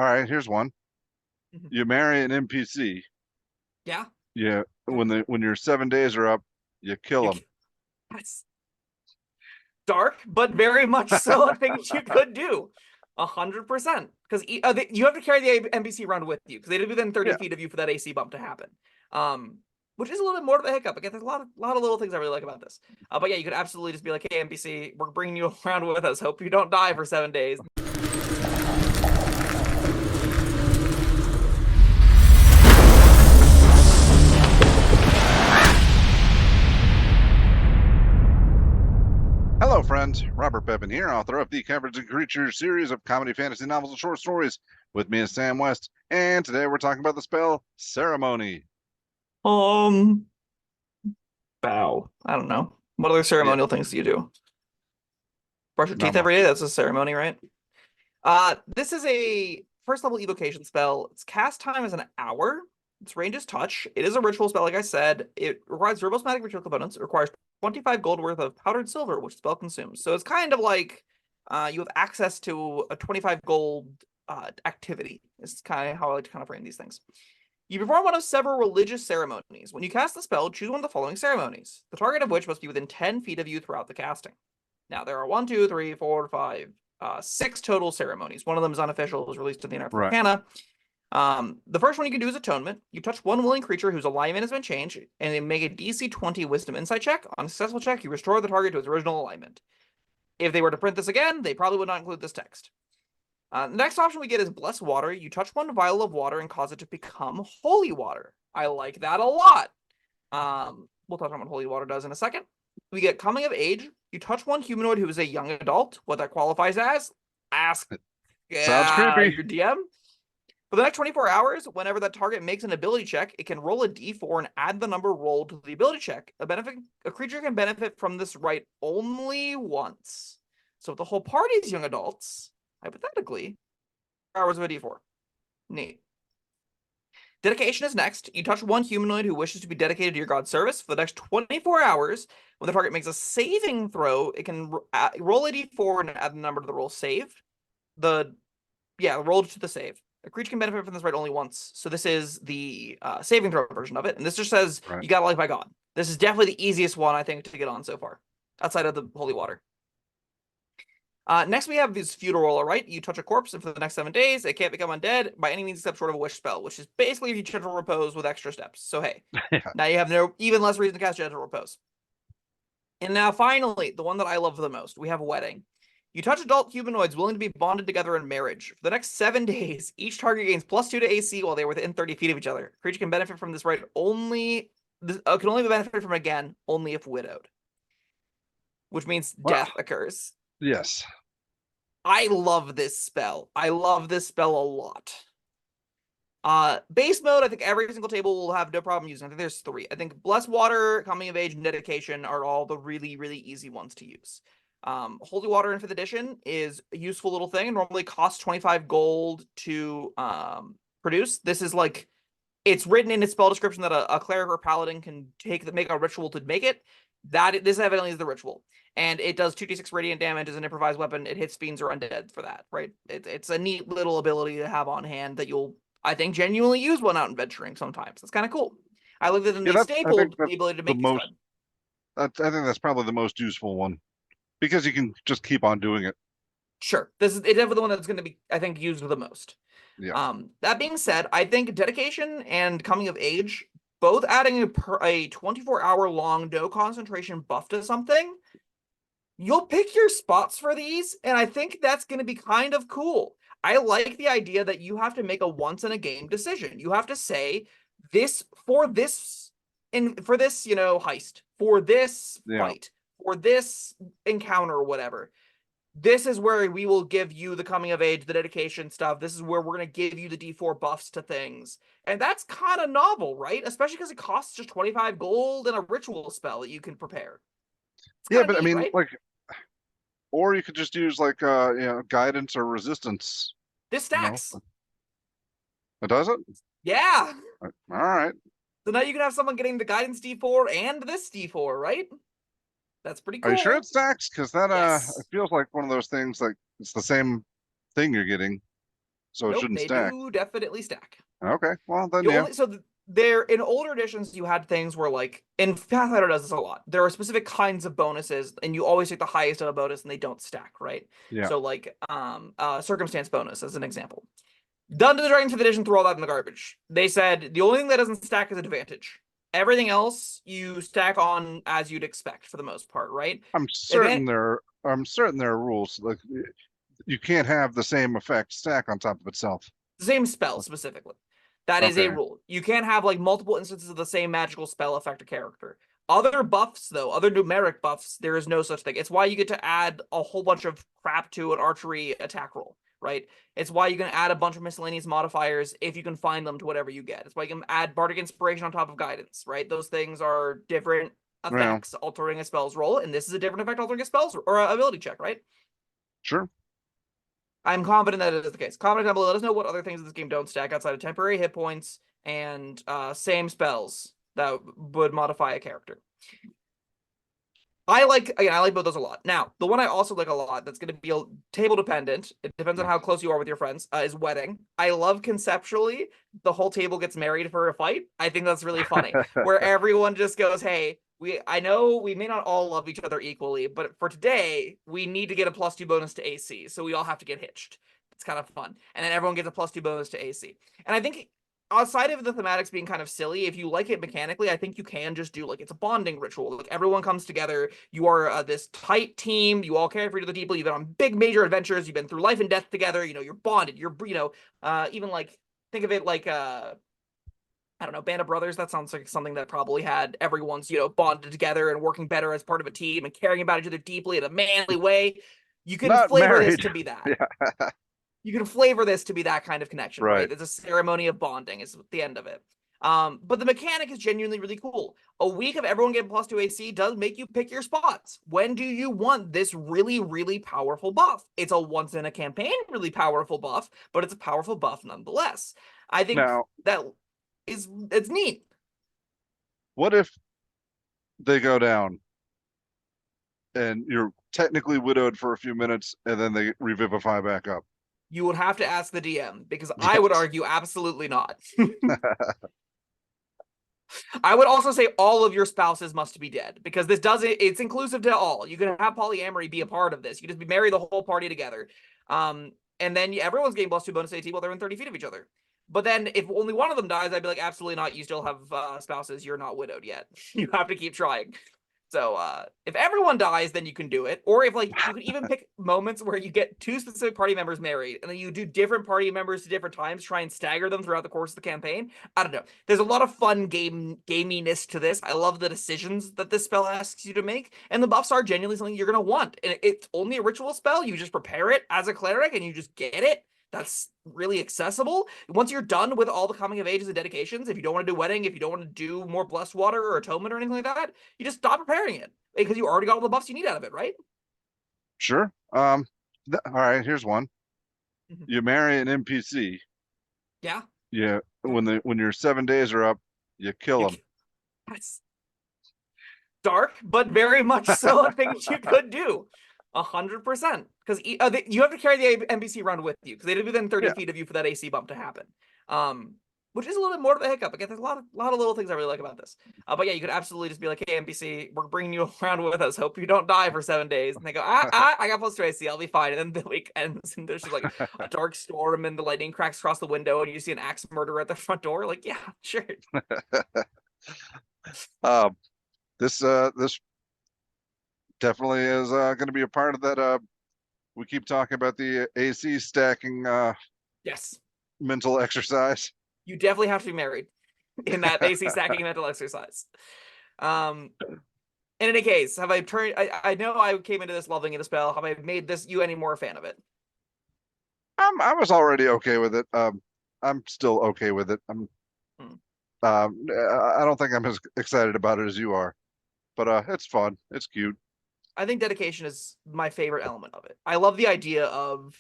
right, here's one. You marry an NPC. Yeah. Yeah, when your 7 days are up, you kill You, them. that's dark, but very much so a thing you could do. 100%. Because you have to carry the NPC around with you, because they live within 30 Yeah. feet of you for that AC bump to happen. Which is a little bit more of a hiccup. Again, there's a lot of little things I really like about this. But yeah, you could absolutely just be like, hey, NPC, we're bringing you around with us. Hope you don't die for 7 days. Hello, friends. Robert Bevan here, author of the Caverns Creatures series of comedy, fantasy novels, and short stories. With me is Sam West, and today we're talking about the spell Ceremony. Um, Bow. I don't know. What other Yeah, ceremonial things do you do? Brush your not teeth every much. day? That's a ceremony, right? This is a first level evocation spell. Its cast time is an hour. Its range is touch. It is a ritual spell, like I said. It requires verbal somatic ritual components. It requires 25 gold worth of powdered silver, which the spell consumes. So it's kind of like you have access to a 25 gold activity. It's kind of how I like to kind of frame these things. You perform one of several religious ceremonies. When you cast the spell, choose one of the following ceremonies, the target of which must be within 10 feet of you throughout the casting. Now, there are 1, 2, 3, 4, 5, 6 total ceremonies. One of them is unofficial. It was released in the North Right. Arcana. The first one you can do is Atonement. You touch one willing creature whose alignment has been changed, and they make a DC 20 Wisdom Insight check. On a successful check, you restore the target to its original alignment. If they were to print this again, they probably would not include this text. The next option we get is Bless Water. You touch one vial of water and cause it to become holy water. I like that a lot. We'll touch on what holy water does in a second. We get Coming of Age. You touch one humanoid who is a young adult. What that qualifies as? Ask Sounds creepy. your DM. For the next 24 hours, whenever that target makes an ability check, it can roll a d4 and add the number rolled to the ability check. A creature can benefit from this right only once. So if the whole party is young adults, hypothetically, hours of a d4. Neat. Dedication is next. You touch one humanoid who wishes to be dedicated to your god's service for the next 24 hours. When the target makes a saving throw, it can roll a d4 and add the number to the roll saved. Rolled to the save. A creature can benefit from this right only once. So this is the saving throw version of it. And this just says, Right. you got to life by God. This is definitely the easiest one, I think, to get on so far, outside of the holy water. Next, we have this feudal roller, right? You touch a corpse, and for the next 7 days, it can't become undead by any means except short of a wish spell, which is basically you gentle repose with extra steps. So hey, now you have even less reason to cast gentle repose. And now finally, the one that I love the most, we have wedding. You touch adult humanoids willing to be bonded together in marriage. For the next 7 days, each target gains +2 to AC while they are within 30 feet of each other. Creature can benefit from this right only can only be benefited from again only if widowed, which means death occurs. Yes. I love this spell. I love this spell a lot. Base mode, I think every single table will have no problem using. I think there's 3. I think Bless Water, Coming of Age, and Dedication are all the really, really easy ones to use. Holy Water in 5th edition is a useful little thing. It normally costs 25 gold to produce. This is like, it's written in its spell description that a cleric or paladin can make a ritual to make it. This evidently is the ritual. And it does 2d6 radiant damage as an improvised weapon. It hits fiends or undead for that, right? It's a neat little ability to have on hand that you'll, I think, genuinely use one out adventuring sometimes. It's kind of cool. I looked at them, they stapled the ability to make these fun. I think that's probably the most useful one because you can just keep on doing it. Sure. It's definitely the one that's going to be, I think, used the most. Yeah. That being said, I think Dedication and Coming of Age, both adding a 24-hour long no concentration buff to something, you'll pick your spots for these, and I think that's going to be kind of cool. I like the idea that you have to make a once in a game decision. You have to say for this heist, for this fight, for this encounter or whatever. This is where we will give you the coming of age, the dedication stuff. This is where we're going to give you the D4 buffs to things. And that's kind of novel, right? Especially because it costs just 25 gold and a ritual spell that you can prepare. Yeah, but neat, I mean, right? like, or you could just use like guidance or resistance. This stacks. It does it? Yeah. All right. So now you can have someone getting the guidance D4 and this D4, right? That's pretty cool. Are you sure it stacks? Because that it feels like one of those things like it's the same thing you're getting. so it Nope, shouldn't they stack. do definitely stack. Okay, well then The yeah. only there in older editions you had things where like in Pathfinder does this a lot. There are specific kinds of bonuses, and you always take the highest of a bonus, and they don't stack, right? Yeah. So like circumstance bonus as an example. Dungeons and Dragons 5th edition threw all that in the garbage. They said the only thing that doesn't stack is advantage. Everything else you stack on as you'd expect for the most part, right? Advan- I'm certain there are rules like you can't have the same effect stack on top of itself. Same spell specifically. That is a Okay. rule. You can't have like multiple instances of the same magical spell affect a character. Other buffs, though, other numeric buffs, there is no such thing. It's why you get to add a whole bunch of crap to an archery attack roll, right? It's why you can add a bunch of miscellaneous modifiers if you can find them to whatever you get. It's why you can add bardic inspiration on top of guidance, right? Those things are different Well, effects altering a spell's roll, and this is a different effect altering a spell's or a ability check, right? sure. I'm confident that it is the case. Comment down below. Let us know what other things in this game don't stack outside of temporary hit points and same spells that would modify a character. I like both those a lot. Now, the one I also like a lot that's going to be table dependent. It depends on how close you are with your friends. Is wedding. I love conceptually the whole table gets married for a fight. I think that's really funny, where everyone just goes, "Hey, I know we may not all love each other equally, but for today, we need to get a +2 bonus to AC, so we all have to get hitched." It's kind of fun, and then everyone gets a +2 bonus to AC. And I think outside of the thematics being kind of silly, if you like it mechanically, I think you can just do like it's a bonding ritual. Like everyone comes together. You are this tight team. You all care for each other deeply. You've been on big major adventures. You've been through life and death together. You're bonded. You're even like think of it like I don't know, Band of Brothers. That sounds like something that probably had everyone's bonded together and working better as part of a team and caring about each other deeply in a manly way. You can Not flavor this married. to be that. Yeah. You can flavor this to be that kind of connection, Right. right? It's a ceremony of bonding is the end of it. But the mechanic is genuinely really cool. A week of everyone getting +2 AC does make you pick your spots. When do you want this really, really powerful buff? It's a once in a campaign really powerful buff, but it's a powerful buff nonetheless. I think Now, it's neat. what if they go down and you're technically widowed for a few minutes and then they revivify back up? You would have to ask the DM because I would Yes. argue absolutely not. I would also say all of your spouses must be dead because it's inclusive to all. You can have polyamory be a part of this. You can just be marry the whole party together. And then everyone's getting +2 bonus AT while they're in 30 feet of each other. But then if only one of them dies, I'd be like, absolutely not. You still have spouses. You're not widowed yet. You have to keep trying. So if everyone dies, then you can do it. Or if like you can even pick moments where you get 2 specific party members married, and then you do different party members to different times, try and stagger them throughout the course of the campaign. I don't know. There's a lot of fun gaminess to this. I love the decisions that this spell asks you to make, and the buffs are genuinely something you're gonna want. And it's only a ritual spell. You just prepare it as a cleric, and you just get it. That's really accessible. Once you're done with all the coming of ages and dedications, if you don't want to do wedding, if you don't want to do more blessed water or atonement or anything like that, you just stop preparing it because you already got all the buffs you need out of it, right? Sure. All right, here's one. You marry an NPC. Yeah. Yeah, when your 7 days are up, you kill them. That's dark, but very much so a thing you could do. 100%. Because you have to carry the NPC around with you because they live within 30 Yeah. feet of you for that AC bump to happen. Which is a little bit more of a hiccup. Again, there's a lot of little things I really like about this. But yeah, you could absolutely just be like, hey, NPC, we're bringing you around with us. Hope you don't die for 7 days. And they go, I got +2 AC. I'll be fine. And then the week ends and there's just like a dark storm and the lightning cracks across the window and you see an axe murderer at the front door. Like, yeah, sure. This definitely is going to be a part of that. We keep talking about the AC stacking Yes. mental exercise. You definitely have to be married in that AC stacking mental exercise. In any case, have I turned? I know I came into this loving it a spell. Have I made you any more a fan of it? I was already okay with it. I'm still okay with it. I don't think I'm as excited about it as you are, but it's fun. It's cute. I think dedication is my favorite element of it. I love the idea of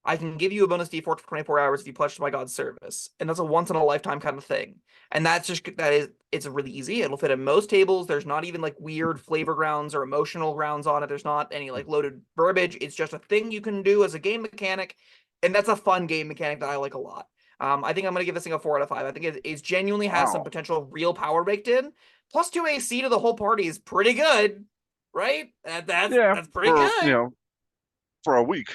I can give you a bonus D4 for 24 hours if you pledge to my god's service. And that's a once in a lifetime kind of thing. And it's really easy. It'll fit in most tables. There's not even like weird flavor grounds or emotional grounds on it. There's not any like loaded verbiage. It's just a thing you can do as a game mechanic. And that's a fun game mechanic that I like a lot. I think I'm going to give this thing a 4 out of 5. I think it genuinely has some Wow. potential real power baked in. Plus 2 AC to the whole party is pretty good, right? Yeah, That's pretty for good. for a week.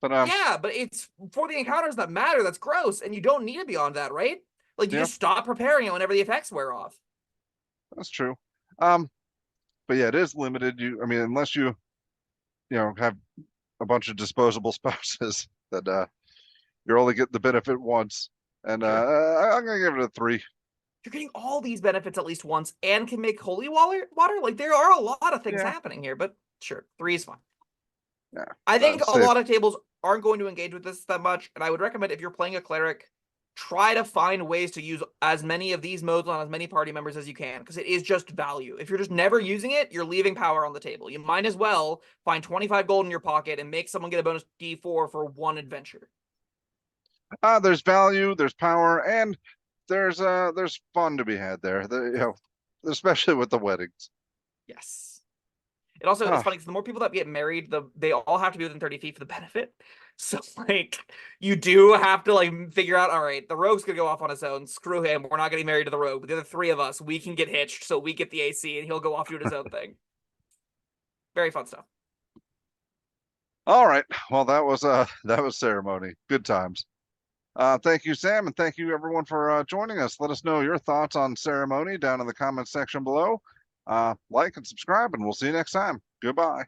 But Yeah, but it's for the encounters that matter. That's gross, and you don't need it beyond that, right? Like you yeah, just stop preparing it whenever the effects wear off. that's true. Um, but yeah, it is limited. I mean, unless you have a bunch of disposable spouses that you're only getting the benefit once. And Sure. I'm gonna give it a 3. You're getting all these benefits at least once and can make holy water. Like there are a lot of things Yeah, happening here, but sure, 3 is fine. yeah. I think a Safe. lot of tables aren't going to engage with this that much, and I would recommend if you're playing a cleric, try to find ways to use as many of these modes on as many party members as you can, because it is just value. If you're just never using it, you're leaving power on the table. You might as well find 25 gold in your pocket and make someone get a bonus D4 for one adventure. There's value, there's power, and there's fun to be had there. Especially with the weddings. Yes. It also it's Ah, funny because the more people that get married, they all have to be within 30 feet for the benefit. So like you do have to like figure out, all right, the rogue's gonna go off on his own. Screw him. We're not getting married to the rogue. But the other 3 of us, we can get hitched, so we get the AC and he'll go off doing his own thing. Very fun stuff. all right. Well, that was ceremony. Good times. Thank you, Sam, and thank you everyone for joining us. Let us know your thoughts on ceremony down in the comments section below. Like and subscribe, and we'll see you next time. Goodbye.